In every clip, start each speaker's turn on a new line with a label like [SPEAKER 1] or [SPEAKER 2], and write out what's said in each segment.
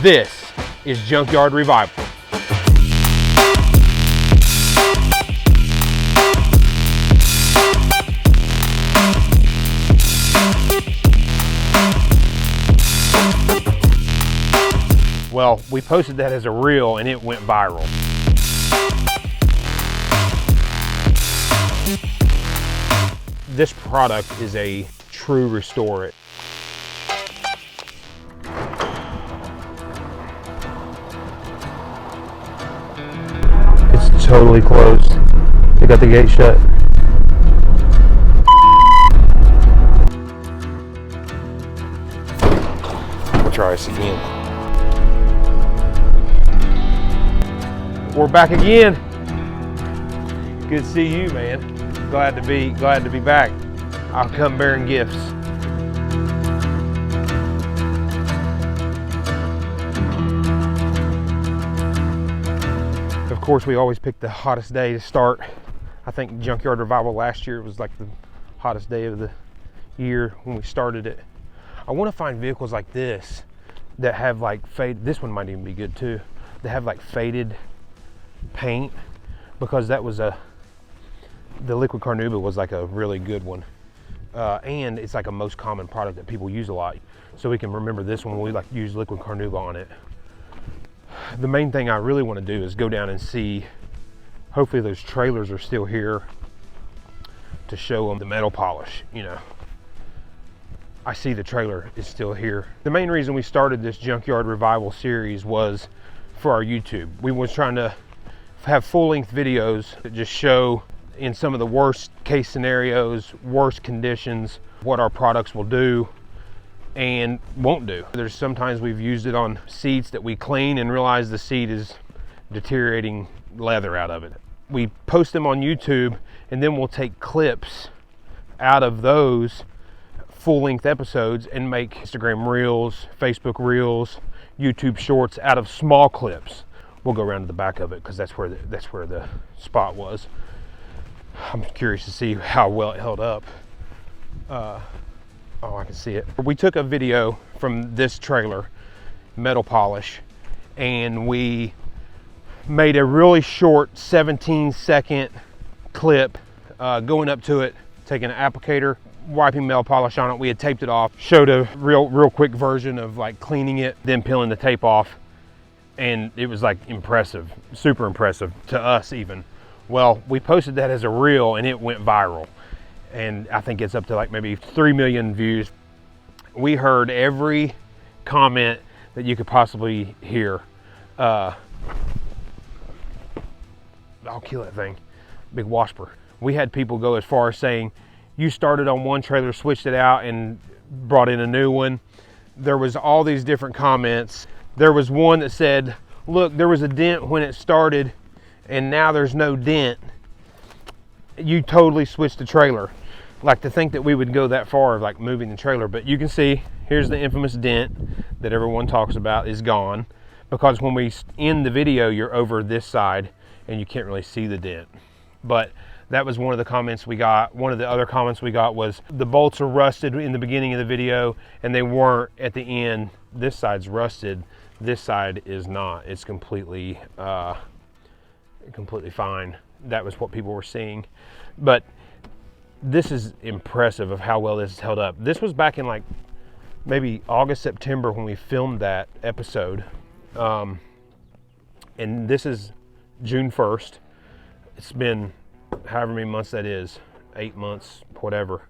[SPEAKER 1] This is Junkyard Revival. Well, we posted that as a reel and it went viral. This product is a true Restore It. It's totally closed. They got the gate shut. We'll try this again. We're back again. Good to see you, man. Glad to be back. I'll come bearing gifts. Of course, we always pick the hottest day to start. I think Junkyard Revival last year was like the hottest day of the year when we started it. I want to find vehicles like this that have like fade. This one might even be good too. That have like faded paint, because that was the Liquid Carnauba was like a really good one, and it's like a most common product that people use a lot, so we can remember this one when we like use Liquid Carnauba on it. The main thing I really want to do is go down and see, hopefully those trailers are still here to show them the metal polish. You know, I see the trailer is still here. The main reason we started this Junkyard Revival series was for our YouTube. We was trying to have full-length videos that just show in some of the worst case scenarios, worst conditions, what our products will do and won't do. There's sometimes we've used it on seats that we clean and realize the seat is deteriorating leather out of it. We post them on YouTube, and then we'll take clips out of those full-length episodes and make Instagram Reels, Facebook Reels, YouTube Shorts out of small clips. We'll go around to the back of it because that's where the spot was. I'm curious to see how well it held up. Oh, I can see it. We took a video from this trailer, metal polish, and we made a really short 17-second clip going up to it, taking an applicator, wiping metal polish on it. We had taped it off, showed a real quick version of like cleaning it, then peeling the tape off, and it was like impressive, super impressive to us even. Well, we posted that as a reel and it went viral. And I think it's up to like maybe 3 million views. We heard every comment that you could possibly hear. I'll kill that thing, big wasper. We had people go as far as saying, you started on one trailer, switched it out and brought in a new one. There was all these different comments. There was one that said, look, there was a dent when it started and now there's no dent. You totally switched the trailer. Like, to think that we would go that far of like moving the trailer, but you can see here's the infamous dent that everyone talks about is gone, because when we end the video, you're over this side and you can't really see the dent. But that was one of the comments we got. One of the other comments we got was the bolts are rusted in the beginning of the video and they weren't at the end. This side's rusted, this side is not. It's completely fine. That was what people were seeing. But this is impressive of how well this has held up. This was back in like maybe August, September when we filmed that episode. And this is June 1st. It's been however many months that is, 8 months, whatever,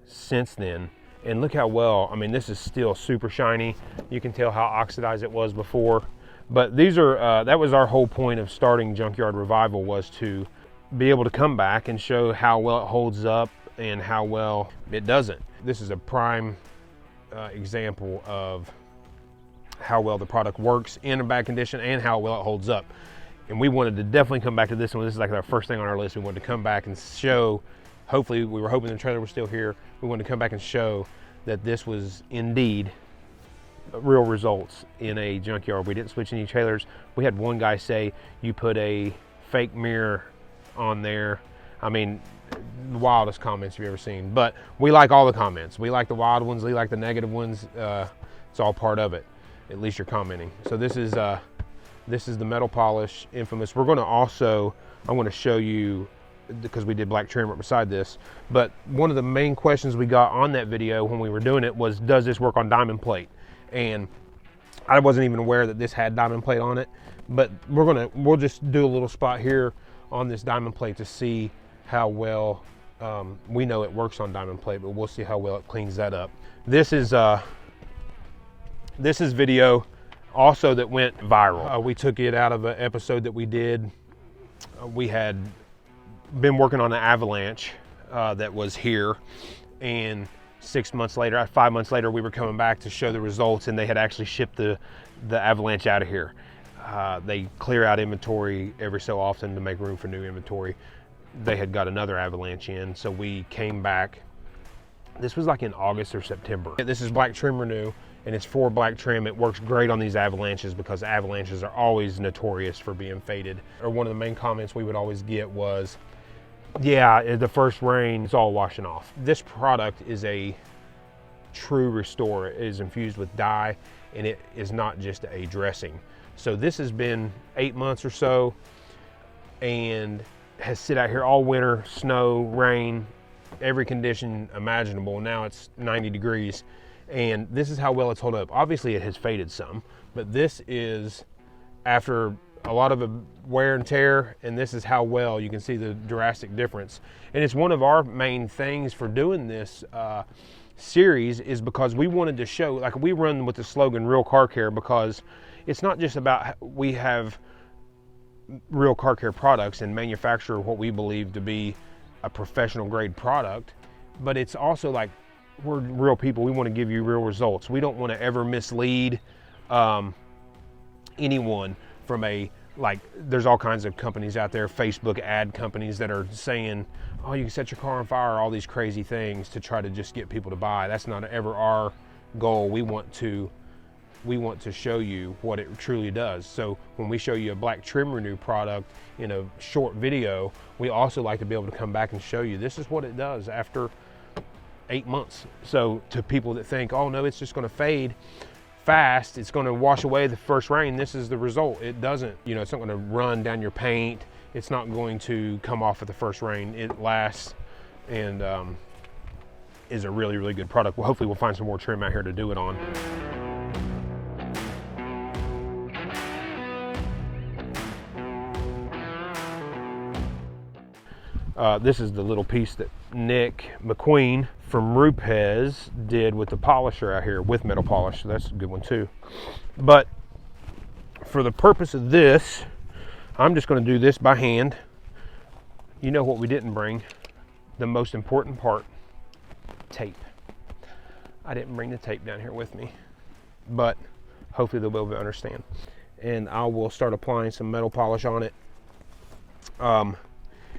[SPEAKER 1] since then. And look how well, I mean, this is still super shiny. You can tell how oxidized it was before. But these are, that was our whole point of starting Junkyard Revival, was to be able to come back and show how well it holds up and how well it doesn't. This is a prime example of how well the product works in a bad condition and how well it holds up. And we wanted to definitely come back to this one. This is like our first thing on our list. We wanted to come back and show, hopefully we were hoping the trailer was still here. We wanted to come back and show that this was indeed real results in a junkyard. We didn't switch any trailers. We had one guy say, you put a fake mirror on there. I mean, the wildest comments you've ever seen. But we like all the comments. We like the wild ones. We like the negative ones. It's all part of it. at least you're commenting. So this is the metal polish Infamous. We're going to also, I'm going to show you, because we did black trim right beside this, but one of the main questions we got on that video when we were doing it was, does this work on diamond plate? And I wasn't even aware that this had diamond plate on it, but we'll just do a little spot here on this diamond plate to see how well, we know it works on diamond plate, but we'll see how well it cleans that up. This is video also that went viral. We took it out of an episode that we did. We had been working on an avalanche that was here, and 6 months later, 5 months later, we were coming back to show the results, and they had actually shipped the avalanche out of here. They clear out inventory every so often to make room for new inventory. They had got another avalanche in, so we came back. This was like in August or September. This is Black Trim Renew, and it's for black trim. It works great on these avalanches because avalanches are always notorious for being faded. Or one of the main comments we would always get was, yeah, the first rain, it's all washing off. This product is a true restore. It is infused with dye, and it is not just a dressing. So this has been 8 months or so, and has sit out here all winter, snow, rain, every condition imaginable. Now it's 90 degrees, and this is how well it's held up. Obviously it has faded some, but this is after a lot of wear and tear, and this is how well you can see the drastic difference. And it's one of our main things for doing this series, is because we wanted to show, like, we run with the slogan Real Car Care, because it's not just about we have real car care products and manufacture what we believe to be a professional grade product, but it's also like, we're real people. We want to give you real results. We don't want to ever mislead anyone from there's all kinds of companies out there, Facebook ad companies, that are saying, oh, you can set your car on fire, all these crazy things to try to just get people to buy. That's not ever our goal. We want to show you what it truly does. So when we show you a Black Trim Renew product in a short video, we also like to be able to come back and show you this is what it does after 8 months. So to people that think, oh no, it's just going to fade fast, it's going to wash away the first rain, this is the result. It doesn't, it's not going to run down your paint. It's not going to come off at the first rain. It lasts, and is a really, really good product. Well, hopefully we'll find some more trim out here to do it on. This is the little piece that Nick McQueen from Rupes did with the polisher out here with metal polish, so that's a good one too. But for the purpose of this, I'm just going to do this by hand. You know what we didn't bring? The most important part, tape. I didn't bring the tape down here with me, but hopefully they'll be able to understand. And I will start applying some metal polish on it.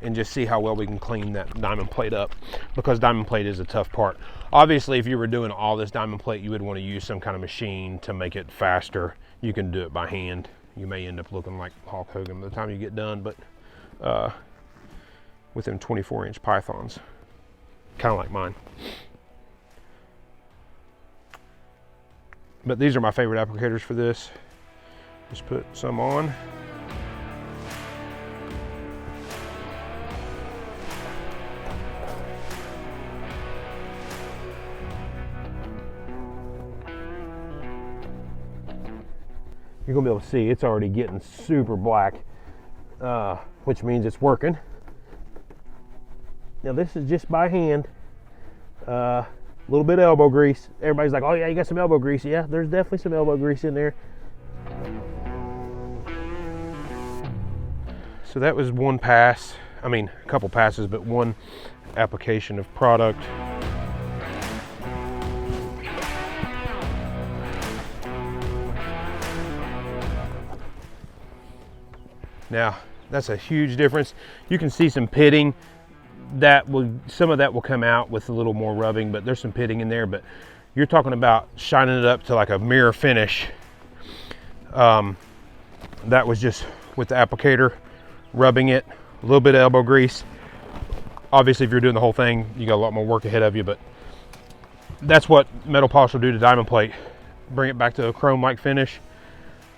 [SPEAKER 1] And just see how well we can clean that diamond plate up, because diamond plate is a tough part. Obviously, if you were doing all this diamond plate, you would want to use some kind of machine to make it faster. You can do it by hand. You may end up looking like Hulk Hogan by the time you get done, but with them 24-inch pythons, kind of like mine. But these are my favorite applicators for this. Just put some on. You're gonna be able to see it's already getting super black, which means it's working. Now this is just by hand, a little bit of elbow grease. Everybody's like, oh yeah, you got some elbow grease. Yeah, there's definitely some elbow grease in there. So that was one pass. I mean, a couple passes, but one application of product. Now, that's a huge difference. You can see some pitting. Some of that will come out with a little more rubbing, but there's some pitting in there. But you're talking about shining it up to like a mirror finish. That was just with the applicator, rubbing it, a little bit of elbow grease. Obviously, if you're doing the whole thing, you got a lot more work ahead of you, but that's what metal polish will do to diamond plate. bring it back to a chrome-like finish.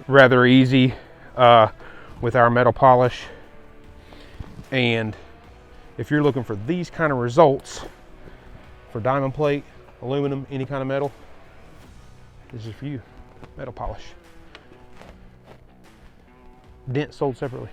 [SPEAKER 1] Rather easy with our metal polish. And if you're looking for these kind of results for diamond plate, aluminum, any kind of metal, this is for you. Metal polish. Dent sold separately.